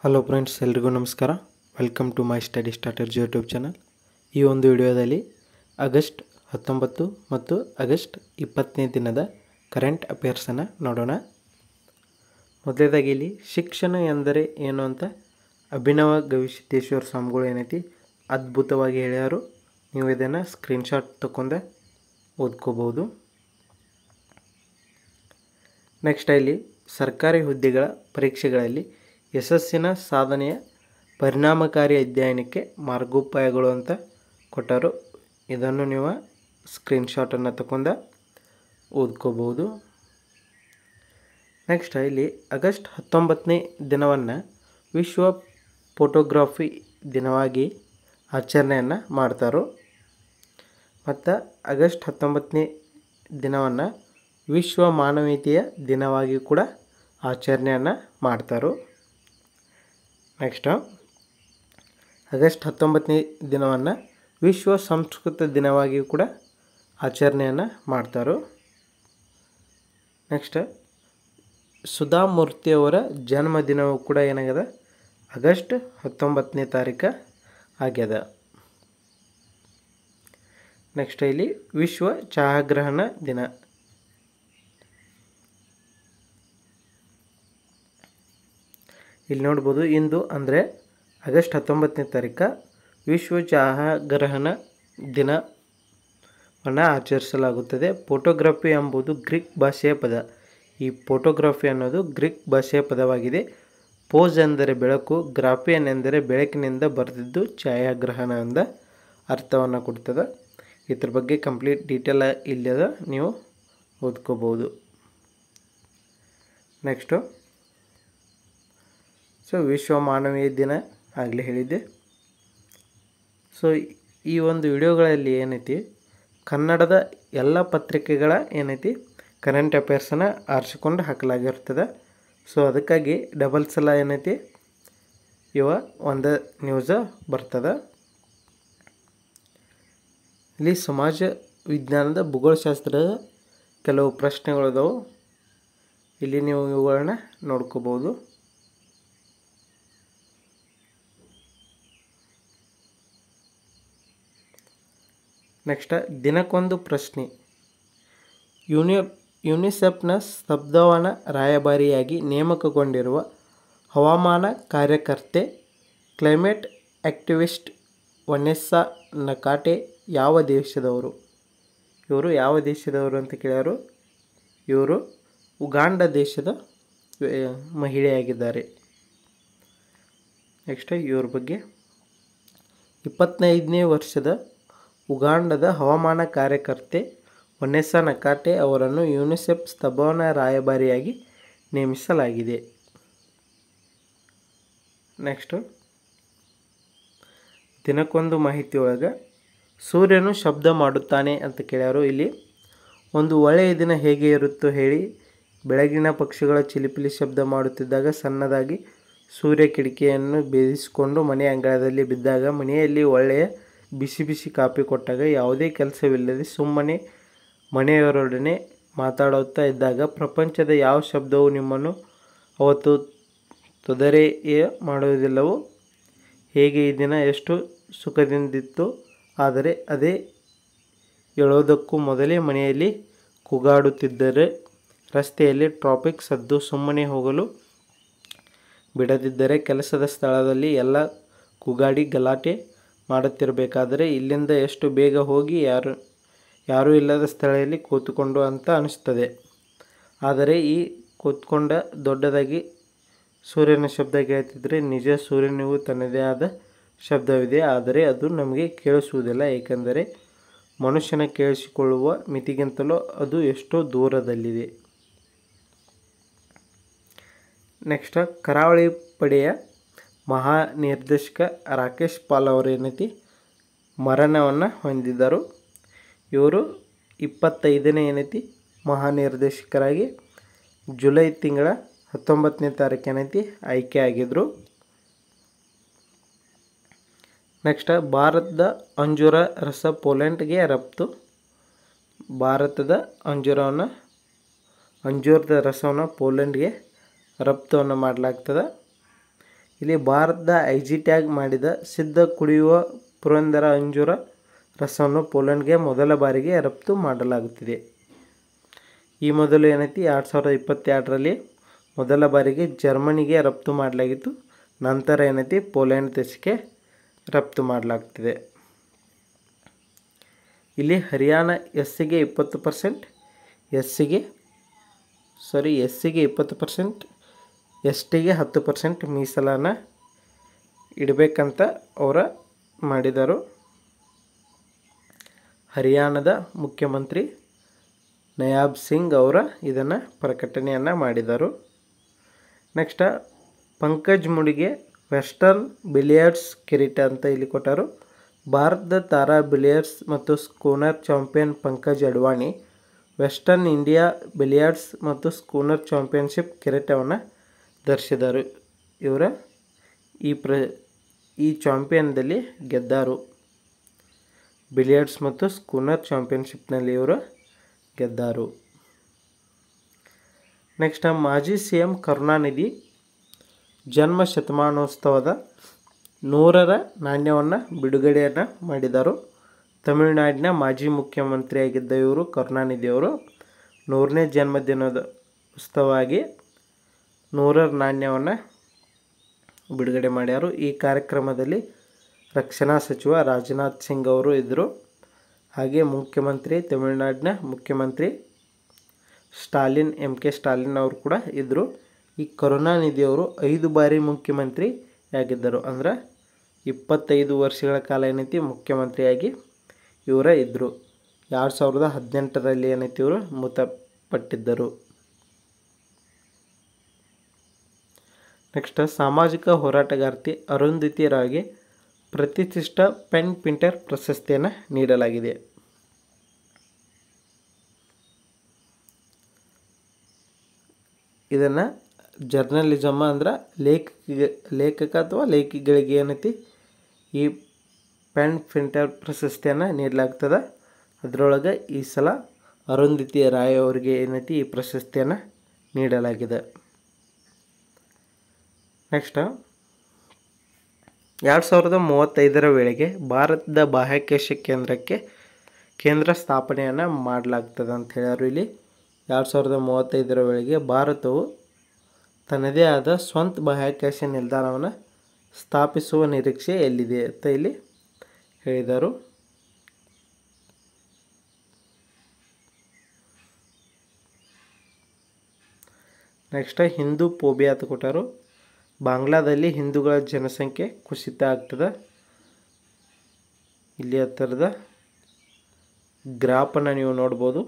Hello friends, ಎಲ್ರಿಗೂ ನಮಸ್ಕಾರ. Welcome to my study starters YouTube channel. ಈ ಒಂದು ವಿಡಿಯೋದಲ್ಲಿ ಆಗಸ್ಟ್ 19 ಮತ್ತು ಆಗಸ್ಟ್ 20ನೇ ದಿನದ ಕರೆಂಟ್ ಅಫೇರ್ಸನ್ನು ನೋಡೋಣ. ಮೊದಲನೇದಾಗಿ ಇಲ್ಲಿ ಶಿಕ್ಷಣ ಎಂದರೆ ಏನು ಅಂತ ಅಭಿನವ ಗವಿಸಿದ್ದೇಶ್ವರ ಸ್ವಾಮಿಗಳು ಏನೈತಿ ಅದ್ಭುತವಾಗಿ ಹೇಳ್ಯಾರು. ನೀವು ಇದನ್ನು ಸ್ಕ್ರೀನ್ಶಾಟ್ ತಗೊಂಡು ಓದ್ಕೋಬೋದು. ನೆಕ್ಸ್ಟ್ ಇಲ್ಲಿ ಸರ್ಕಾರಿ ಹುದ್ದೆಗಳ ಪರೀಕ್ಷೆಗಳಲ್ಲಿ ಯಶಸ್ಸಿನ ಸಾಧನೆಯ ಪರಿಣಾಮಕಾರಿ ಅಧ್ಯಯನಕ್ಕೆ ಮಾರ್ಗೋಪಾಯಗಳು ಅಂತ ಕೊಟ್ಟರು. ಇದನ್ನು ನೀವು ಸ್ಕ್ರೀನ್ಶಾಟನ್ನು ತಗೊಂಡು ಓದ್ಕೋಬೋದು. ನೆಕ್ಸ್ಟ್ ಇಲ್ಲಿ ಆಗಸ್ಟ್ 19ನೇ ದಿನವನ್ನು ವಿಶ್ವ ಫೋಟೋಗ್ರಫಿ ದಿನವಾಗಿ ಆಚರಣೆಯನ್ನು ಮಾಡ್ತಾರೆ. ಮತ್ತು ಆಗಸ್ಟ್ 19ನೇ ದಿನವನ್ನು ವಿಶ್ವ ಮಾನವೀಯತೆಯ ದಿನವಾಗಿ ಕೂಡ ಆಚರಣೆಯನ್ನು ಮಾಡ್ತಾರೆ. ನೆಕ್ಸ್ಟ್ ಆಗಸ್ಟ್ 19ನೇ ದಿನವನ್ನು ವಿಶ್ವ ಸಂಸ್ಕೃತ ದಿನವಾಗಿಯೂ ಕೂಡ ಆಚರಣೆಯನ್ನು ಮಾಡ್ತಾರೆ. ನೆಕ್ಸ್ಟ್ ಸುಧಾಮೂರ್ತಿಯವರ ಜನ್ಮದಿನವೂ ಕೂಡ ಏನಾಗ್ಯದ ಆಗಸ್ಟ್ 19ನೇ ತಾರೀಕು ಆಗ್ಯದ. ನೆಕ್ಸ್ಟ್ ಇಲ್ಲಿ ವಿಶ್ವ ಛಾಯಾಗ್ರಹಣ ದಿನ. ಇಲ್ಲಿ ನೋಡ್ಬೋದು, ಇಂದು ಅಂದರೆ ಆಗಸ್ಟ್ 19ನೇ ತಾರೀಕು ವಿಶ್ವ ಛಾಯಾಗ್ರಹಣ ದಿನವನ್ನು ಆಚರಿಸಲಾಗುತ್ತದೆ. ಫೋಟೋಗ್ರಫಿ ಎಂಬುದು ಗ್ರೀಕ್ ಭಾಷೆಯ ಪದ. ಈ ಫೋಟೋಗ್ರಫಿ ಅನ್ನೋದು ಗ್ರೀಕ್ ಭಾಷೆಯ ಪದವಾಗಿದೆ. ಪೋಸ್ ಎಂದರೆ ಬೆಳಕು, ಗ್ರಾಫಿಯನ್ ಎಂದರೆ ಬೆಳಕಿನಿಂದ ಬರೆದಿದ್ದು ಛಾಯಾಗ್ರಹಣ ಎಂದ ಅರ್ಥವನ್ನು ಕೊಡ್ತದೆ. ಇದ್ರ ಬಗ್ಗೆ ಕಂಪ್ಲೀಟ್ ಡೀಟೇಲ್ ಇಲ್ಲದ ನೀವು ಓದ್ಕೋಬೋದು. ನೆಕ್ಸ್ಟು ವಿಶ್ವ ಮಾನವೀಯ ದಿನ ಆಗಲೇ ಹೇಳಿದ್ದೆ. ಈ ಒಂದು ವಿಡಿಯೋಗಳಲ್ಲಿ ಏನೈತಿ ಕನ್ನಡದ ಎಲ್ಲ ಪತ್ರಿಕೆಗಳ ಏನೈತಿ ಕರೆಂಟ್ ಅಫೇರ್ಸನ್ನು ಆರಿಸಿಕೊಂಡು ಹಾಕಲಾಗಿರ್ತದೆ. ಅದಕ್ಕಾಗಿ ಡಬಲ್ ಸಲ ಏನೈತಿ ಒಂದು ನ್ಯೂಸ ಬರ್ತದೆ. ಇಲ್ಲಿ ಸಮಾಜ ವಿಜ್ಞಾನದ ಭೂಗೋಳಶಾಸ್ತ್ರದ ಕೆಲವು ಪ್ರಶ್ನೆಗಳಿದಾವೆ. ಇಲ್ಲಿ ನೀವು ಇವುಗಳನ್ನ ನೋಡ್ಕೋಬೋದು. ನೆಕ್ಸ್ಟ್ ದಿನಕ್ಕೊಂದು ಪ್ರಶ್ನೆ. ಯುನಿಸೆಫ್ನ ಸ್ತಬ್ಧವನ ರಾಯಭಾರಿಯಾಗಿ ನೇಮಕಗೊಂಡಿರುವ ಹವಾಮಾನ ಕಾರ್ಯಕರ್ತೆ ಕ್ಲೈಮೇಟ್ ಆಕ್ಟಿವಿಸ್ಟ್ ವನೆಸ್ಸಾ ನಕಾಟೆ ಯಾವ ದೇಶದವರು? ಇವರು ಯಾವ ದೇಶದವರು ಅಂತ ಕೇಳ್ಯಾರು. ಇವರು ಉಗಾಂಡ ದೇಶದ ಮಹಿಳೆಯಾಗಿದ್ದಾರೆ. ನೆಕ್ಸ್ಟ್ ಇವ್ರ ಬಗ್ಗೆ 25ನೇ ವರ್ಷದ ಉಗಾಂಡದ ಹವಾಮಾನ ಕಾರ್ಯಕರ್ತೆ ವನೆಸ್ಸಾ ನಕಾಟೆ ಅವರನ್ನು ಯುನಿಸೆಫ್ ಸ್ತಬ್ಧವನ ರಾಯಭಾರಿಯಾಗಿ ನೇಮಿಸಲಾಗಿದೆ. ನೆಕ್ಸ್ಟು ದಿನಕ್ಕೊಂದು ಮಾಹಿತಿ ಒಳಗೆ ಸೂರ್ಯನು ಶಬ್ದ ಮಾಡುತ್ತಾನೆ ಅಂತ ಕೇಳ್ಯಾರು. ಇಲ್ಲಿ ಒಂದು ಒಳ್ಳೆಯ ದಿನ ಹೇಗೆ ಇರುತ್ತೋ ಹೇಳಿ. ಬೆಳಗಿನ ಪಕ್ಷಿಗಳ ಚಿಲಿಪಿಲಿ ಶಬ್ದ ಮಾಡುತ್ತಿದ್ದಾಗ ಸಣ್ಣದಾಗಿ ಸೂರ್ಯ ಕಿಟಕಿಯನ್ನು ಭೇದಿಸಿಕೊಂಡು ಮನೆ ಅಂಗಳದಲ್ಲಿ ಬಿದ್ದಾಗ, ಮನೆಯಲ್ಲಿ ಒಳ್ಳೆಯ ಬಿಸಿ ಬಿಸಿ ಕಾಫಿ ಕೊಟ್ಟಾಗ, ಯಾವುದೇ ಕೆಲಸವಿಲ್ಲದೆ ಸುಮ್ಮನೆ ಮನೆಯವರೊಡನೆ ಮಾತಾಡುತ್ತಾ ಇದ್ದಾಗ, ಪ್ರಪಂಚದ ಯಾವ ಶಬ್ದವು ನಿಮ್ಮನ್ನು ಅವತ್ತು ತೊದರೆಯೇ ಮಾಡುವುದಿಲ್ಲವೋ, ಹೇಗೆ ಈ ದಿನ ಎಷ್ಟು ಸುಖದಿಂದಿತ್ತು, ಆದರೆ ಅದೇ ಹೇಳೋದಕ್ಕೂ ಮೊದಲೇ ಮನೆಯಲ್ಲಿ ಕೂಗಾಡುತ್ತಿದ್ದರೆ, ರಸ್ತೆಯಲ್ಲಿ ಟ್ರಾಫಿಕ್ ಸದ್ದು ಸುಮ್ಮನೆ ಹೋಗಲು ಬಿಡದಿದ್ದರೆ, ಕೆಲಸದ ಸ್ಥಳದಲ್ಲಿ ಎಲ್ಲ ಕೂಗಾಡಿ ಗಲಾಟೆ ಮಾಡುತ್ತಿರಬೇಕಾದರೆ ಇಲ್ಲಿಂದ ಎಷ್ಟು ಬೇಗ ಹೋಗಿ ಯಾರೂ ಇಲ್ಲದ ಸ್ಥಳದಲ್ಲಿ ಕೂತ್ಕೊಂಡು ಅಂತ ಅನಿಸ್ತದೆ. ಆದರೆ ಈ ಕೂತ್ಕೊಂಡ ದೊಡ್ಡದಾಗಿ ಸೂರ್ಯನ ಶಬ್ದ ಕೇಳ್ತಿದ್ರೆ ನಿಜ ಸೂರ್ಯನಿಗೂ ತನ್ನದೇ ಆದ ಶಬ್ದವಿದೆ. ಆದರೆ ಅದು ನಮಗೆ ಕೇಳಿಸುವುದಿಲ್ಲ, ಏಕೆಂದರೆ ಮನುಷ್ಯನ ಕೇಳಿಸಿಕೊಳ್ಳುವ ಮಿತಿಗಿಂತಲೂ ಅದು ಎಷ್ಟೋ ದೂರದಲ್ಲಿದೆ. ನೆಕ್ಸ್ಟ್ ಕರಾವಳಿ ಪಡೆಯ ಮಹಾನಿರ್ದೇಶಕ ರಾಕೇಶ್ ಪಾಲ್ ಅವರು ಏನೈತಿ ಮರಣವನ್ನು ಹೊಂದಿದ್ದರು. ಇವರು 25ನೇ ಏನೈತಿ ಮಹಾನಿರ್ದೇಶಕರಾಗಿ ಜುಲೈ ತಿಂಗಳ 19ನೇ ತಾರೀಕು ಏನೈತಿ ಆಯ್ಕೆ ಆಗಿದ್ದರು. ನೆಕ್ಸ್ಟ್ ಭಾರತದ ಅಂಜೂರ ರಸ ಪೋಲೆಂಡ್ಗೆ ರಫ್ತು. ಭಾರತದ ಅಂಜೂರದ ರಸವನ್ನು ಪೋಲೆಂಡ್ಗೆ ರಫ್ತನ್ನು ಮಾಡಲಾಗ್ತದೆ. ಇಲ್ಲಿ ಭಾರತದ IG ಟ್ಯಾಗ್ ಮಾಡಿದ ಸಿದ್ಧ ಕುಡಿಯುವ ಪುರಂದರ ಅಂಜೂರ ರಸವನ್ನು ಪೋಲೆಂಡ್ಗೆ ಮೊದಲ ಬಾರಿಗೆ ರಫ್ತು ಮಾಡಲಾಗುತ್ತಿದೆ. ಈ ಮೊದಲು ಏನೈತಿ 2022ರಲ್ಲಿ ಮೊದಲ ಬಾರಿಗೆ ಜರ್ಮನಿಗೆ ರಫ್ತು ಮಾಡಲಾಗಿತ್ತು. ನಂತರ ಏನೈತಿ ಪೋಲೆಂಡ್ ದೇಶಕ್ಕೆ ರಫ್ತು ಮಾಡಲಾಗ್ತಿದೆ. ಇಲ್ಲಿ ಹರಿಯಾಣ ಎಸ್ಸಿಗೆ 20%, ಎಸ್ಸಿಗೆ 20%, STಗೆ 10% ಮೀಸಲನ್ನು ಇಡಬೇಕಂತ ಅವರ ಮಾಡಿದರು. ಹರಿಯಾಣದ ಮುಖ್ಯಮಂತ್ರಿ ನಯಾಬ್ ಸಿಂಗ್ ಅವರ ಇದನ್ನು ಪ್ರಕಟಣೆಯನ್ನು ಮಾಡಿದರು. ನೆಕ್ಸ್ಟ್ ಪಂಕಜ್ ಮುಡಿಗೆ ವೆಸ್ಟರ್ನ್ ಬಿಲಿಯರ್ಡ್ಸ್ ಕಿರೀಟ ಅಂತ ಇಲ್ಲಿ ಕೊಟ್ಟರು. ಭಾರತದ ತಾರಾ ಬಿಲಿಯರ್ಡ್ಸ್ ಮತ್ತು snooker champion Pankaj Advani western India billiards ಮತ್ತು ಸ್ಕೂನರ್ ಚಾಂಪಿಯನ್ಶಿಪ್ ಕಿರೀಟವನ್ನು ಧರಿಸಿದರು. ಇವರ ಈ ಚಾಂಪಿಯನ್ದಲ್ಲಿ ಗೆದ್ದರು. ಬಿಲಿಯರ್ಡ್ಸ್ ಮತ್ತು ಸ್ಕೂನರ್ ಚಾಂಪಿಯನ್ಶಿಪ್ನಲ್ಲಿ ಇವರು ಗೆದ್ದರು. ನೆಕ್ಸ್ಟ್ ಮಾಜಿ CM ಕರುಣಾನಿಧಿ ಜನ್ಮ ಶತಮಾನೋತ್ಸವದ 100ರ ನಾಣ್ಯವನ್ನು ಬಿಡುಗಡೆಯನ್ನು ಮಾಡಿದರು. ತಮಿಳುನಾಡಿನ ಮಾಜಿ ಮುಖ್ಯಮಂತ್ರಿಯಾಗಿದ್ದ ಇವರು ಕರುಣಾನಿಧಿಯವರು 100ನೇ ಜನ್ಮದಿನದ ಉತ್ಸವವಾಗಿ 100ರ ನಾಣ್ಯವನ್ನು ಬಿಡುಗಡೆ ಮಾಡ್ಯಾರು. ಈ ಕಾರ್ಯಕ್ರಮದಲ್ಲಿ ರಕ್ಷಣಾ ಸಚಿವ ರಾಜನಾಥ್ ಸಿಂಗ್ ಅವರು ಇದ್ದರು. ಹಾಗೆ ತಮಿಳುನಾಡಿನ ಮುಖ್ಯಮಂತ್ರಿ ಸ್ಟಾಲಿನ್ MK ಸ್ಟಾಲಿನ್ ಅವರು ಕೂಡ ಇದ್ದರು. ಈ ಕರುಣಾನಿಧಿಯವರು 5 ಬಾರಿ ಮುಖ್ಯಮಂತ್ರಿ ಆಗಿದ್ದರು. ಅಂದ್ರೆ 25 ವರ್ಷಗಳ ಕಾಲ ಏನೈತಿ ಮುಖ್ಯಮಂತ್ರಿಯಾಗಿ ಇವರ ಇದ್ದರು. 2018ರಲ್ಲಿ ಏನೈತಿ ಇವರು ಮೃತಪಟ್ಟಿದ್ದರು. ನೆಕ್ಸ್ಟ್ ಸಾಮಾಜಿಕ ಹೋರಾಟಗಾರ್ತಿ ಅರುಂಧತಿ ರಾಯ್ಗೆ ಪ್ರತಿಷ್ಠಿತ ಪೆನ್ ಪಿಂಟರ್ ಪ್ರಶಸ್ತಿಯನ್ನು ನೀಡಲಾಗಿದೆ. ಇದನ್ನು ಜರ್ನಲಿಸಮ್ ಅಂದ್ರೆ ಲೇಖಕ ಅಥವಾ ಲೇಖಿಗಳಿಗೆ ಏನೈತಿ ಈ ಪೆನ್ ಪಿಂಟರ್ ಪ್ರಶಸ್ತಿಯನ್ನು ನೀಡಲಾಗ್ತದೆ. ಅದರೊಳಗೆ ಈ ಸಲ ಅರುಂಧತಿ ರಾಯ್ ಅವರಿಗೆ ಏನೈತಿ ಈ ಪ್ರಶಸ್ತಿಯನ್ನು ನೀಡಲಾಗಿದೆ. ನೆಕ್ಸ್ಟ್ 2035ರ ವೇಳೆಗೆ ಭಾರತದ ಬಾಹ್ಯಾಕಾಶ ಕೇಂದ್ರ ಸ್ಥಾಪನೆಯನ್ನು ಮಾಡಲಾಗ್ತದೆ ಅಂತ ಹೇಳ್ಯಾರು. ಇಲ್ಲಿ 2035ರ ವೇಳೆಗೆ ಭಾರತವು ತನ್ನದೇ ಆದ ಸ್ವಂತ ಬಾಹ್ಯಾಕಾಶ ನಿಲ್ದಾಣವನ್ನು ಸ್ಥಾಪಿಸುವ ನಿರೀಕ್ಷೆ ಎಲ್ಲಿದೆ ಅಂತ ಇಲ್ಲಿ ಹೇಳಿದರು. ನೆಕ್ಸ್ಟ್ ಹಿಂದೂ ಫೋಬಿಯಾ ಅಂತ ಕೊಟ್ಟರು. ಬಾಂಗ್ಲಾದಲ್ಲಿ ಹಿಂದೂಗಳ ಜನಸಂಖ್ಯೆ ಕುಸಿತ ಆಗ್ತದೆ. ಇಲ್ಲಿ ಆ ಥರದ ಗ್ರಾಫನ್ನು ನೀವು ನೋಡ್ಬೋದು.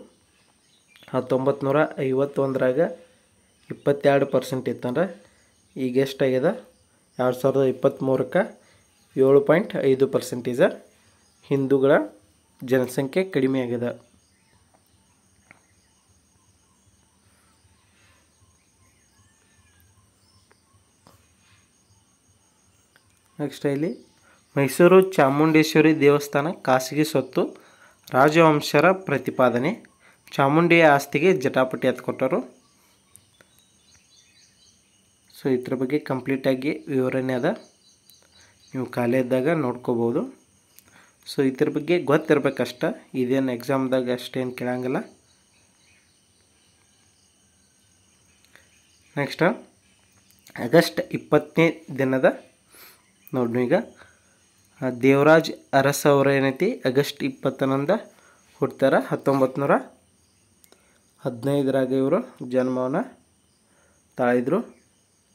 1951ರಾಗ 22% ಇತ್ತಂದ್ರೆ ಈಗ ಎಷ್ಟಾಗ್ಯದ 2023ಕ್ಕೆ 7.5% ಹಿಂದೂಗಳ ಜನಸಂಖ್ಯೆ ಕಡಿಮೆ ಆಗಿದೆ. ನೆಕ್ಸ್ಟ್ ಇಲ್ಲಿ ಮೈಸೂರು ಚಾಮುಂಡೇಶ್ವರಿ ದೇವಸ್ಥಾನ ಖಾಸಗಿ ಸ್ವತ್ತು, ರಾಜವಂಶರ ಪ್ರತಿಪಾದನೆ, ಚಾಮುಂಡಿಯ ಆಸ್ತಿಗೆ ಜಟಾಪಟಿ ಅಂತ ಕೊಟ್ಟರು. ಸೊ ಇದ್ರ ಬಗ್ಗೆ ಕಂಪ್ಲೀಟಾಗಿ ವಿವರಣೆ ಅದ, ನೀವು ಖಾಲಿ ಇದ್ದಾಗ ನೋಡ್ಕೋಬೋದು. ಸೊ ಇದ್ರ ಬಗ್ಗೆ ಗೊತ್ತಿರಬೇಕಷ್ಟ, ಇದೇನು ಎಕ್ಸಾಮ್ದಾಗ ಅಷ್ಟೇನು ಕೇಳಂಗಿಲ್ಲ. ನೆಕ್ಸ್ಟ್ ಆಗಸ್ಟ್ 20ನೇ ದಿನದ ನೋಡಿ ಈಗ ದೇವರಾಜ್ ಅರಸ್ ಅವರು ಏನೈತಿ ಆಗಸ್ಟ್ 20ರಂದು ಹುಡ್ತಾರೆ. 1915ರಾಗ ಇವರು ಜನ್ಮವನ್ನು ತಾಳಿದ್ರು.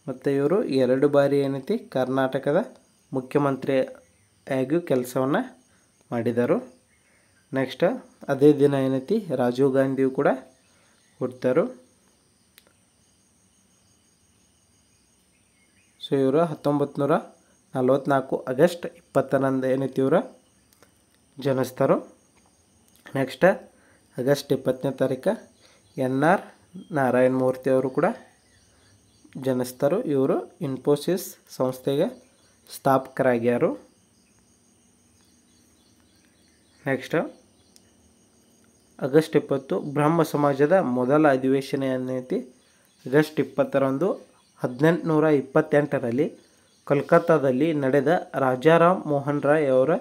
ಮತ್ತು ಇವರು 2 ಬಾರಿ ಏನೈತಿ ಕರ್ನಾಟಕದ ಮುಖ್ಯಮಂತ್ರಿಯಾಗಿಯೂ ಕೆಲಸವನ್ನು ಮಾಡಿದರು. ನೆಕ್ಸ್ಟ್ ಅದೇ ದಿನ ಏನೈತಿ ರಾಜೀವ್ ಗಾಂಧಿಯು ಕೂಡ ಹುಡ್ತಾರು. ಸೊ ಇವರು 1944 ಆಗಸ್ಟ್ 20ರಂದು ಏನೈತಿ ಇವರು ಜನಿಸ್ತಾರೆ. ನೆಕ್ಸ್ಟ್ ಆಗಸ್ಟ್ 20ನೇ ತಾರೀಕು NR ನಾರಾಯಣ ಮೂರ್ತಿ ಅವರು ಕೂಡ ಜನಿಸ್ತಾರೆ. ಇವರು ಇನ್ಫೋಸಿಸ್ ಸಂಸ್ಥೆಗೆ ಸ್ಥಾಪಕರಾಗ್ಯಾರು. ನೆಕ್ಸ್ಟ್ ಆಗಸ್ಟ್ 20 ಬ್ರಹ್ಮ ಸಮಾಜದ ಮೊದಲ ಅಧಿವೇಶನ ಏನೈತಿ ಆಗಸ್ಟ್ 20ರಂದು 1828ರಲ್ಲಿ ಕೋಲ್ಕತ್ತಾದಲ್ಲಿ ನಡೆದ ರಾಜಾರಾಮ್ ಮೋಹನ್ ರಾಯ್ ಅವರ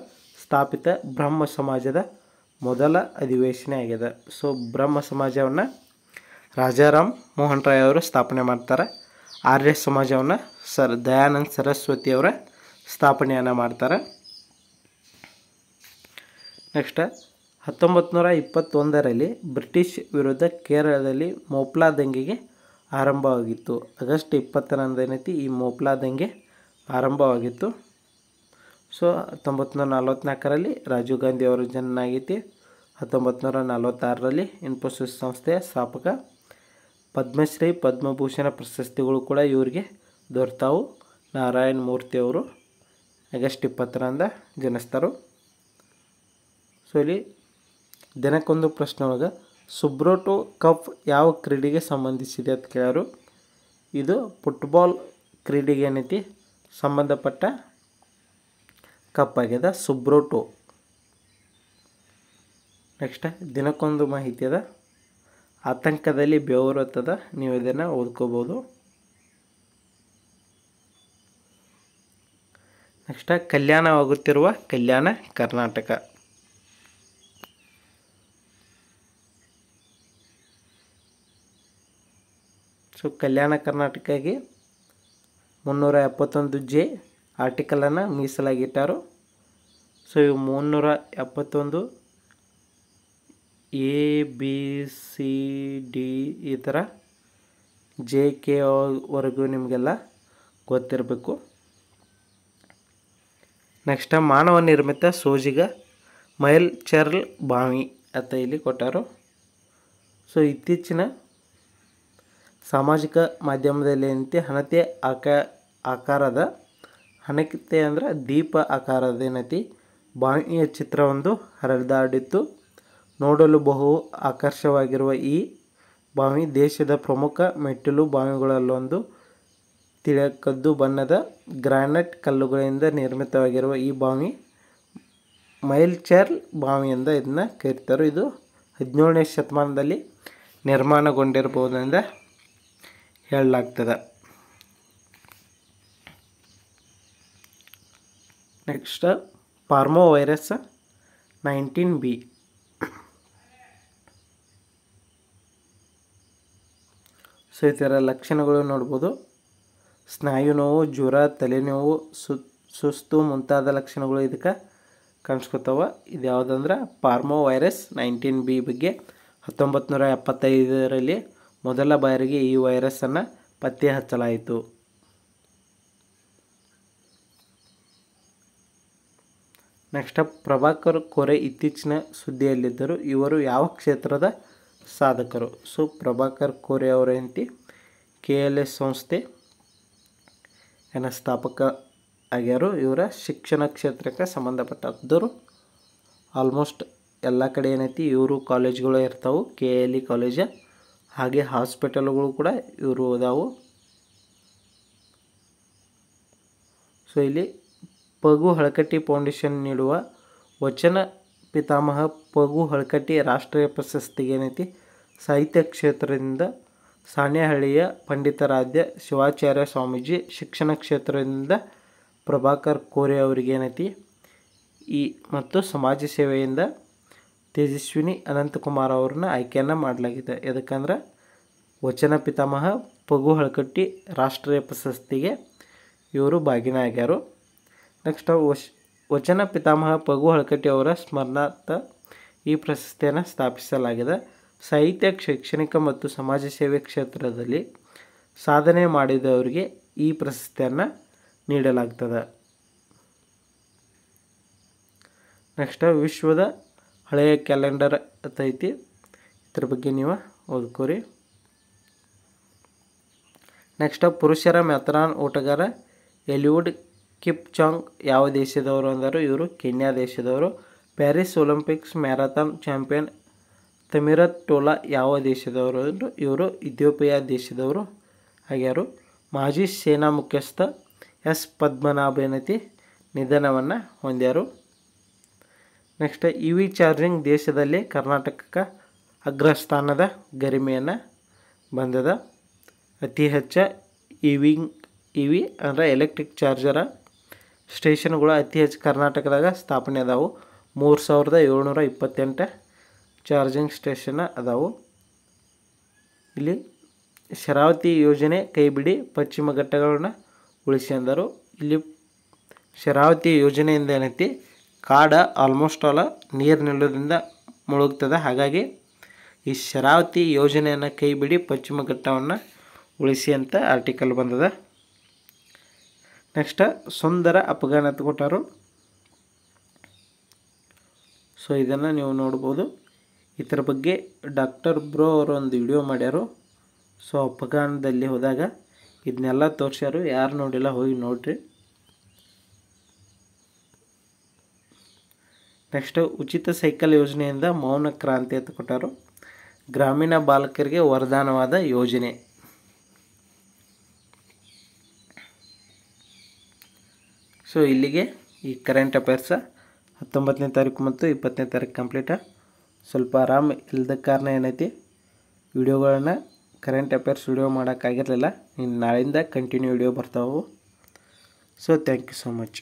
ಸ್ಥಾಪಿತ ಬ್ರಹ್ಮ ಸಮಾಜದ ಮೊದಲ ಅಧಿವೇಶನ ಆಗಿದೆ. ಸೊ ಬ್ರಹ್ಮ ಸಮಾಜವನ್ನು ರಾಜಾರಾಮ್ ಮೋಹನ್ ರಾಯ್ ಅವರು ಸ್ಥಾಪನೆ ಮಾಡ್ತಾರೆ. ಆರ್ಯ ಸಮಾಜವನ್ನು ದಯಾನಂದ ಸರಸ್ವತಿಯವರ ಸ್ಥಾಪನೆಯನ್ನು ಮಾಡ್ತಾರೆ. ನೆಕ್ಸ್ಟ್ 1921ರಲ್ಲಿ ಬ್ರಿಟಿಷ್ ವಿರುದ್ಧ ಕೇರಳದಲ್ಲಿ ಮೋಪ್ಲಾ ದಂಗೆಗೆ ಆರಂಭವಾಗಿತ್ತು. ಆಗಸ್ಟ್ 20ರಂದು ಏನೈತಿ ಈ ಮೋಪ್ಲಾ ದಂಗೆ ಆರಂಭವಾಗಿತ್ತು. ಸೊ 1944ರಲ್ಲಿ ರಾಜೀವ್ ಗಾಂಧಿ ಅವರ ಜನ್ಮ ಆಗೈತಿ. 1946ರಲ್ಲಿ ಇನ್ಫೋಸಿಸ್ ಸಂಸ್ಥೆಯ ಸ್ಥಾಪಕ. ಪದ್ಮಶ್ರೀ ಪದ್ಮಭೂಷಣ ಪ್ರಶಸ್ತಿಗಳು ಕೂಡ ಇವರಿಗೆ ದೊರೆತಾವು. ನಾರಾಯಣ ಮೂರ್ತಿ ಅವರು ಆಗಸ್ಟ್ 20ರಂದು ಜನಿಸ್ತಾರೆ. ಸೊ ಇಲ್ಲಿ ದಿನಕ್ಕೊಂದು ಪ್ರಶ್ನೆ ಒಳಗೆ ಸುಬ್ರೋಟೋ ಕಪ್ ಯಾವ ಕ್ರೀಡೆಗೆ ಸಂಬಂಧಿಸಿದೆ ಅಂತ ಕೇಳೋರು. ಇದು ಫುಟ್ಬಾಲ್ ಕ್ರೀಡೆಗೆ ಏನೈತಿ ಸಂಬಂಧಪಟ್ಟ ಕಪ್ ಆಗ್ಯದ ಸುಬ್ರೋಟೋ. ನೆಕ್ಸ್ಟ್ ದಿನಕ್ಕೊಂದು ಮಾಹಿತಿ ಅದ. ಆತಂಕದಲ್ಲಿ ಬೆವರು ಹತ್ತದ, ನೀವು ಇದನ್ನು ಓದ್ಕೋಬೋದು. ನೆಕ್ಸ್ಟ್ ಕಲ್ಯಾಣವಾಗುತ್ತಿರುವ ಕಲ್ಯಾಣ ಕರ್ನಾಟಕ. ಸೊ ಕಲ್ಯಾಣ ಕರ್ನಾಟಕಕ್ಕೆ 371J ಆರ್ಟಿಕಲನ್ನು ಮೀಸಲಾಗಿಟ್ಟಾರು. ಸೊ ಇವು 371 ABCD ಈ ಥರ JK ವರೆಗೂ ನಿಮಗೆಲ್ಲ ಗೊತ್ತಿರಬೇಕು. ನೆಕ್ಸ್ಟ್ ಮಾನವ ನಿರ್ಮಿತ ಸೋಜಿಗ ಮೈಲ್ ಚರ್ಲ್ ಬಾವಿ ಅಂತ ಇಲ್ಲಿ ಕೊಟ್ಟಾರು. ಸೊ ಇತ್ತೀಚಿನ ಸಾಮಾಜಿಕ ಮಾಧ್ಯಮದಲ್ಲಿ ಏನೈತಿ ಹಣತೆ ಆಕಾರದ ಹಣತೆ ಅಂದರೆ ದೀಪ ಆಕಾರದ ಏನೈತಿ ಬಾವಿಯ ಚಿತ್ರವೊಂದು ಹರಿದಾಡಿತ್ತು. ನೋಡಲು ಬಹು ಆಕರ್ಷವಾಗಿರುವ ಈ ಬಾವಿ ದೇಶದ ಪ್ರಮುಖ ಮೆಟ್ಟಿಲು ಬಾವಿಗಳಲ್ಲೊಂದು. ತಿಳಕದ್ದು ಬಣ್ಣದ ಗ್ರಾನೈಟ್ ಕಲ್ಲುಗಳಿಂದ ನಿರ್ಮಿತವಾಗಿರುವ ಈ ಬಾವಿ ಮೈಲ್ ಚರ್ಲ್ ಬಾವಿ ಎಂದು ಇದನ್ನು ಕರೀತಾರೆ. ಇದು 17ನೇ ಶತಮಾನದಲ್ಲಿ ನಿರ್ಮಾಣಗೊಂಡಿರಬಹುದೆಂದು ಹೇಳಲಾಗ್ತದೆ. Next ಪಾರ್ಮೋವೈರಸ್ 19B. ಸೊ ಇದರ ಲಕ್ಷಣಗಳು ನೋಡ್ಬೋದು. ಸ್ನಾಯು ನೋವು, ಜ್ವರ, ತಲೆನೋವು, ಸುಸ್ತು ಮುಂತಾದ ಲಕ್ಷಣಗಳು ಇದಕ್ಕೆ ಕಾಣಿಸ್ಕೊತಾವ. ಇದು ಯಾವುದಂದ್ರೆ ಪಾರ್ಮೋವೈರಸ್ 19B ಬಗ್ಗೆ 1975ರಲ್ಲಿ ಮೊದಲ ಬಾರಿಗೆ ಈ ವೈರಸ್ಸನ್ನು ಪತ್ತೆ ಹಚ್ಚಲಾಯಿತು. ನೆಕ್ಸ್ಟ್ ಪ್ರಭಾಕರ್ ಕೋರೆ ಇತ್ತೀಚಿನ ಸುದ್ದಿಯಲ್ಲಿದ್ದರು. ಇವರು ಯಾವ ಕ್ಷೇತ್ರದ ಸಾಧಕರು? ಸೊ ಪ್ರಭಾಕರ್ ಕೋರೆ ಅವರ ಹೆಂಡತಿ KLS ಸಂಸ್ಥೆ ಸ್ಥಾಪಕ ಆಗ್ಯಾರು. ಇವರ ಶಿಕ್ಷಣ ಕ್ಷೇತ್ರಕ್ಕೆ ಸಂಬಂಧಪಟ್ಟವರು. ಆಲ್ಮೋಸ್ಟ್ ಎಲ್ಲ ಕಡೆ ಏನೈತಿ ಇವರು ಕಾಲೇಜ್ಗಳು ಇರ್ತಾವೆ. KLE ಕಾಲೇಜ್ ಹಾಗೆ ಹಾಸ್ಪಿಟಲ್ಗಳು ಕೂಡ ಇವರು ಅದಾವು. ಸೊ ಇಲ್ಲಿ ಪಗು ಹಳಕಟ್ಟಿ ಫೌಂಡೇಶನ್ ನೀಡುವ ವಚನ ಪಿತಾಮಹ ಪಗು ಹಳಕಟ್ಟಿ ರಾಷ್ಟ್ರೀಯ ಪ್ರಶಸ್ತಿಗೆ ಏನೈತಿ ಸಾಹಿತ್ಯ ಕ್ಷೇತ್ರದಿಂದ ಸಾಣೆಹಳ್ಳಿಯ ಪಂಡಿತಾರಾಧ್ಯ ಶಿವಾಚಾರ್ಯ ಸ್ವಾಮೀಜಿ, ಶಿಕ್ಷಣ ಕ್ಷೇತ್ರದಿಂದ ಪ್ರಭಾಕರ್ ಕೋರೆ ಅವರಿಗೆ ಏನೈತಿ ಮತ್ತು ಸಮಾಜ ಸೇವೆಯಿಂದ ತೇಜಸ್ವಿನಿ ಅನಂತಕುಮಾರ್ ಅವ್ರನ್ನ ಆಯ್ಕೆಯನ್ನು ಮಾಡಲಾಗಿದೆ. ಯಾಕಂದ್ರೆ ವಚನ ಪಿತಾಮಹ ಪಗು ಹಳಕಟ್ಟಿ ರಾಷ್ಟ್ರೀಯ ಪ್ರಶಸ್ತಿಗೆ ಇವರು ಭಾಗಿಯಾಗ್ಯಾರು. ನೆಕ್ಸ್ಟ್ ವಚನ ಪಿತಾಮಹ ಪಗು ಹಳಕಟ್ಟಿ ಅವರ ಸ್ಮರಣಾರ್ಥ ಈ ಪ್ರಶಸ್ತಿಯನ್ನು ಸ್ಥಾಪಿಸಲಾಗಿದೆ. ಸಾಹಿತ್ಯ, ಶೈಕ್ಷಣಿಕ ಮತ್ತು ಸಮಾಜ ಸೇವೆ ಕ್ಷೇತ್ರದಲ್ಲಿ ಸಾಧನೆ ಮಾಡಿದವರಿಗೆ ಈ ಪ್ರಶಸ್ತಿಯನ್ನು ನೀಡಲಾಗ್ತದೆ. ನೆಕ್ಸ್ಟ್ ವಿಶ್ವದ ಹಳೆಯ ಕ್ಯಾಲೆಂಡರ್ ಐತಿ, ಇದ್ರ ಬಗ್ಗೆ ನೀವು ಓದ್ಕೋರಿ. ನೆಕ್ಸ್ಟ್ ಪುರುಷರ ಮ್ಯಾಥರಾನ್ ಓಟಗಾರ ಎಲಿವುಡ್ ಕಿಪ್ಚಾಂಗ್ ಯಾವ ದೇಶದವರು ಅಂದರು? ಇವರು ಕೆನ್ಯಾ ದೇಶದವರು. ಪ್ಯಾರಿಸ್ ಒಲಿಂಪಿಕ್ಸ್ ಮ್ಯಾರಥಾನ್ ಚಾಂಪಿಯನ್ ತಮಿರತ್ ಟೋಲಾ ಯಾವ ದೇಶದವರು ಅಂದರು? ಇವರು ಇಥಿಯೋಪಿಯಾ ದೇಶದವರು ಆಗ್ಯಾರು. ಮಾಜಿ ಸೇನಾ ಮುಖ್ಯಸ್ಥ S ಪದ್ಮನಾಭನತಿ ನಿಧನವನ್ನು ಹೊಂದ್ಯಾರು. ನೆಕ್ಸ್ಟ್ EV ಚಾರ್ಜಿಂಗ್ ದೇಶದಲ್ಲಿ ಕರ್ನಾಟಕಕ್ಕೆ ಅಗ್ರಸ್ಥಾನದ ಗರಿಮೆಯನ್ನು ಬಂದದ. ಅತಿ ಹೆಚ್ಚು EV ಅಂದರೆ ಎಲೆಕ್ಟ್ರಿಕ್ ಚಾರ್ಜರ ಸ್ಟೇಷನ್ಗಳು ಅತಿ ಹೆಚ್ಚು ಕರ್ನಾಟಕದಾಗ ಸ್ಥಾಪನೆ ಅದಾವು. 3728 ಚಾರ್ಜಿಂಗ್ ಸ್ಟೇಷನ್ ಅದಾವು. ಇಲ್ಲಿ ಶರಾವತಿ ಯೋಜನೆ ಕೈಬಿಡಿ, ಪಶ್ಚಿಮ ಘಟ್ಟಗಳನ್ನ ಉಳಿಸಿ ಅಂದರು. ಇಲ್ಲಿ ಶರಾವತಿ ಯೋಜನೆಯಿಂದ ಏನೈತಿ, ಕಾಡ ಆಲ್ಮೋಸ್ಟ್ ಆಲ್ ನೀರು ನಿಲ್ಲೋದ್ರಿಂದ ಮುಳುಗ್ತದೆ. ಹಾಗಾಗಿ ಈ ಶರಾವತಿ ಯೋಜನೆಯನ್ನು ಕೈ ಬಿಡಿ, ಪಶ್ಚಿಮ ಘಟ್ಟವನ್ನು ಉಳಿಸಿ ಅಂತ ಆರ್ಟಿಕಲ್ ಬಂದದ. ನೆಕ್ಸ್ಟ್ ಸುಂದರ ಅಫಘಾನ್ ಅಂತ ಕೊಟ್ಟಾರು. ಸೊ ಇದನ್ನು ನೀವು ನೋಡ್ಬೋದು. ಇದರ ಬಗ್ಗೆ ಡಾಕ್ಟರ್ ಬ್ರೋ ಅವರು ಒಂದು ವಿಡಿಯೋ ಮಾಡ್ಯಾರು. ಸೊ ಅಫಘಾನದಲ್ಲಿ ಹೋದಾಗ ಇದನ್ನೆಲ್ಲ ತೋರಿಸ್ಯಾರು. ಯಾರು ನೋಡಿಲ್ಲ ಹೋಗಿ ನೋಡ್ರಿ. ನೆಕ್ಸ್ಟ್ ಉಚಿತ ಸೈಕಲ್ ಯೋಜನೆಯಿಂದ ಮೌನ ಕ್ರಾಂತಿ ಅಂತ ಕೊಟ್ಟಾರು. ಗ್ರಾಮೀಣ ಬಾಲಕರಿಗೆ ವರದಾನವಾದ ಯೋಜನೆ. ಸೊ ಇಲ್ಲಿಗೆ ಈ ಕರೆಂಟ್ ಅಫೇರ್ಸ 19ನೇ ತಾರೀಕು ಮತ್ತು 20ನೇ ತಾರೀಕು ಕಂಪ್ಲೀಟ. ಸ್ವಲ್ಪ ಆರಾಮ್ ಇಲ್ಲದ ಕಾರಣ ಏನೈತಿ, ವಿಡಿಯೋಗಳನ್ನ ಕರೆಂಟ್ ಅಫೇರ್ಸ್ ವಿಡಿಯೋ ಮಾಡೋಕ್ಕಾಗಿರಲಿಲ್ಲ. ಇನ್ನು ನಾಳೆಯಿಂದ ಕಂಟಿನ್ಯೂ ವಿಡಿಯೋ ಬರ್ತಾವೆ. So thank you so much.